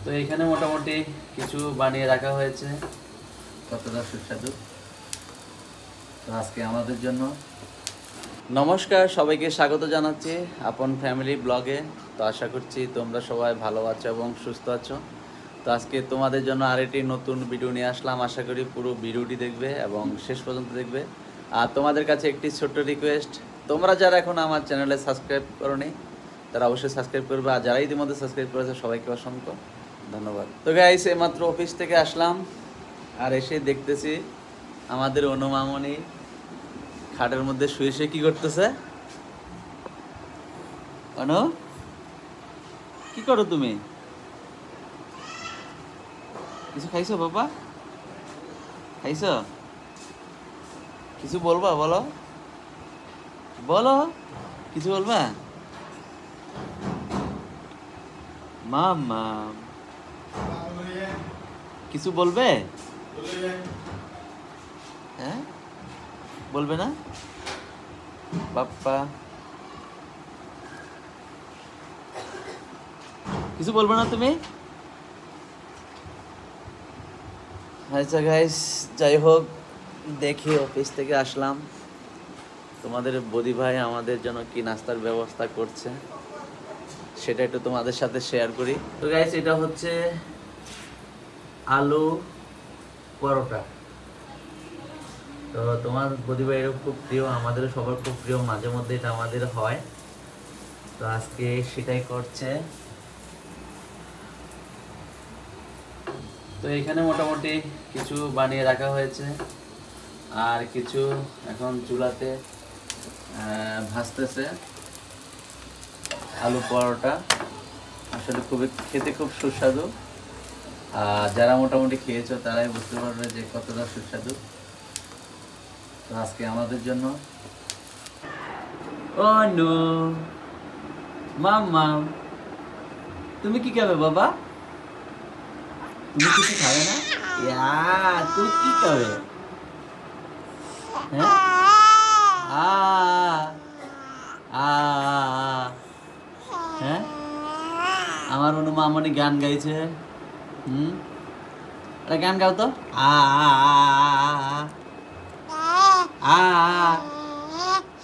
তো এখানে মোটামুটি কিছু বানিয়ে রাখা হয়েছে, কতটা সুস্বাদু। তো আজকে আমাদের জন্য নমস্কার, সবাইকে স্বাগত জানাচ্ছি আপন ফ্যামিলি ব্লগে। তো আশা করছি তোমরা সবাই ভালো আছো এবং সুস্থ আছো। তো আজকে তোমাদের জন্য আরেকটি নতুন ভিডিও নিয়ে আসলাম। আশা করি পুরো ভিডিওটি দেখবে এবং শেষ পর্যন্ত দেখবে। আর তোমাদের কাছে একটি ছোট্ট রিকোয়েস্ট, তোমরা যারা এখন আমার চ্যানেলে সাবস্ক্রাইব করোনি তারা অবশ্যই সাবস্ক্রাইব করবে, আর যারা ইতিমধ্যে সাবস্ক্রাইব করেছে সবাইকে অসংখ্য ধন্যবাদ। তো গাইস, এইমাত্র অফিস থেকে আসলাম আর এসে দেখতেছি আমাদের অনুমামনি খাটের মধ্যে শুয়ে শুয়ে কি করতেছে। অনু, কি করো তুমি? কিছু খাইছো বাবা? খাইছো? কিছু বলবা? বলো বলো, কিছু বলবা? মাম্মা কিছু বলবে? হ্যাঁ, বলবে না বাপ্পা? কিছু বলবে না তুমি? আচ্ছা গাইস, যাই হোক, দেখি অফিস থেকে আসলাম, তোমাদের বদি ভাই আমাদের জন্য কি নাস্তার ব্যবস্থা করছে সেটা একটু তোমাদের সাথে শেয়ার করি। তো গাইস, এটা হচ্ছে আলু পরোটা। তো তোমার বদি ভাইয়েরও খুব প্রিয়, আমাদেরও সবার খুব প্রিয়, মাঝে মধ্যে এটা আমাদের হয়। তো আজকে সেটাই করছে। তো এখানে মোটামুটি কিছু বানিয়ে রাখা হয়েছে আর কিছু এখন চুলাতে ভাজতেছে আলু পরোটা। আসলে খুবই খেতে খুব সুস্বাদু, আর যারা মোটামুটি খেয়েছো তারাই বুঝতে পারবে যে কতটা সুস্বাদু। তো আজকে আমাদের জন্য অনু মাম্মা, তুমি কি খাবে বাবা? তুমি কিছু খাবে না? তুমি কি খাবে? হ্যাঁ, আ আ হ্যাঁ, আমার অনু মামনি গান গাইছে। একটা গান গাও তো। আ আ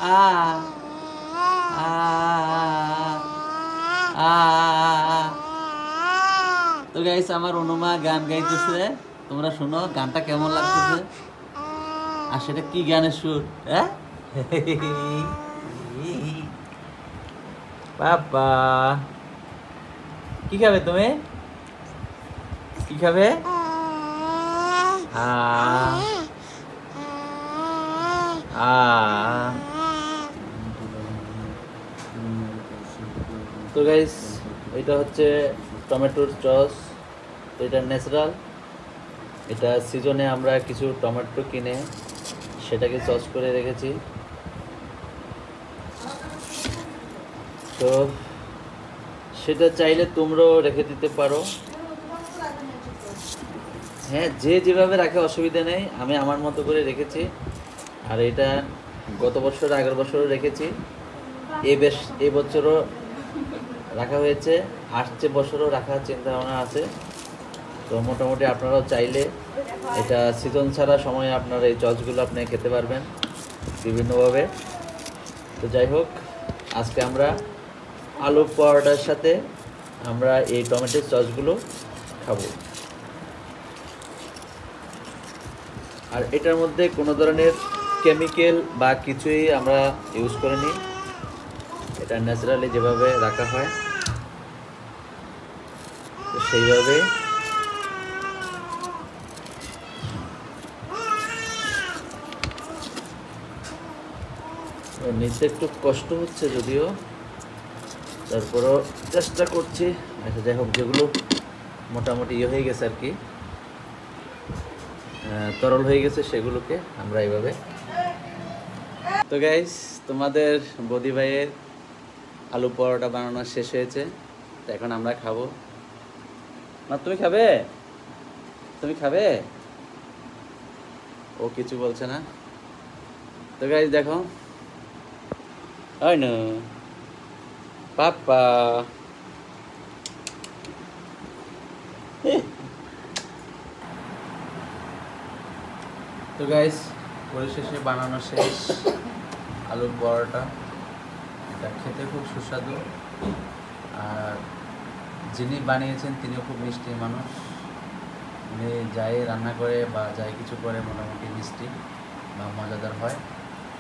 আ আ। তো গাইস, আমার অনুমা গান গাইতেছে, তোমরা শোনো গানটা কেমন লাগতেছে, আর সেটা কি গানের সুর। হ্যাঁ বাবা, কি খাবে তুমি? কি খাবে? তো গাইস, এটা হচ্ছে টমেটোর সস। তো এটা ন্যাচারাল, এটা সিজনে আমরা কিছু টমেটো কিনে সেটাকে সস করে রেখেছি। তো সেটা চাইলে তোমরাও রেখে দিতে পারো। হ্যাঁ, যে যেভাবে রাখে অসুবিধা নেই, আমি আমার মতো করে রেখেছি। আর এটা গত বছর আগের বছরও রেখেছি, এই বছরও রাখা হয়েছে, আসছে বছরও রাখার চিন্তা ভাবনা আছে। তো মোটামুটি আপনারাও চাইলে এটা সিজন ছাড়া সময়ে আপনারা এই সসগুলো আপনি খেতে পারবেন বিভিন্নভাবে। তো যাই হোক, আজকে আমরা আলু পরোটার সাথে আমরা এই টমেটোর সসগুলো খাবো। আর এটার মধ্যে কোনো ধরনের কেমিক্যাল বা কিছুই আমরা ইউজ করিনি, এটা ন্যাচারালি যেভাবে রাখা হয় তো সেইভাবে। নিচে একটু কষ্ট হচ্ছে যদিও, তারপরও চেষ্টা করছি। আচ্ছা যাই হোক, যেগুলো মোটামুটি ইয়ে হয়ে গেছে আর কি, তরল হয়ে গেছে, সেগুলোকে আমরা এইভাবে। তো গাইস, তোমাদের বদি ভাইয়ের আলু পরোটা বানানো শেষ হয়েছে, তো এখন আমরা খাবো। না, তুমি খাবে? তুমি খাবে? ও কিছু বলছে না। তো গাইস দেখো, হয় না পাপা, তো গাইস, পরিশেষে বানানো শেষ আলুর বড়াটা। এটা খেতে খুব সুস্বাদু, আর যিনি বানিয়েছেন তিনিও খুব মিষ্টি মানুষ। উনি যাই রান্না করে বা যাই কিছু করে মোটামুটি মিষ্টি বা মজাদার হয়।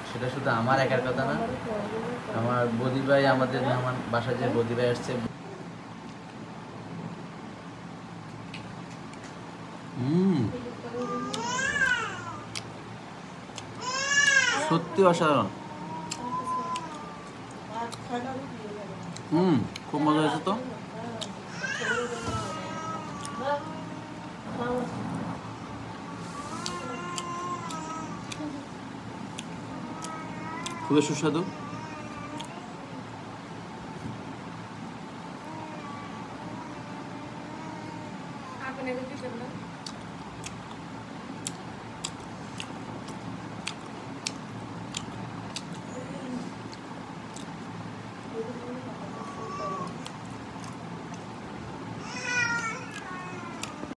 সেটা শুধু আমার একার কথা না, আমার বদি ভাই, আমাদের মেহমান বাসায় যে বদি ভাই আসছে, সত্যি অসাধারণ। খুব মজা হয়েছে তো। খুবই সুস্বাদু।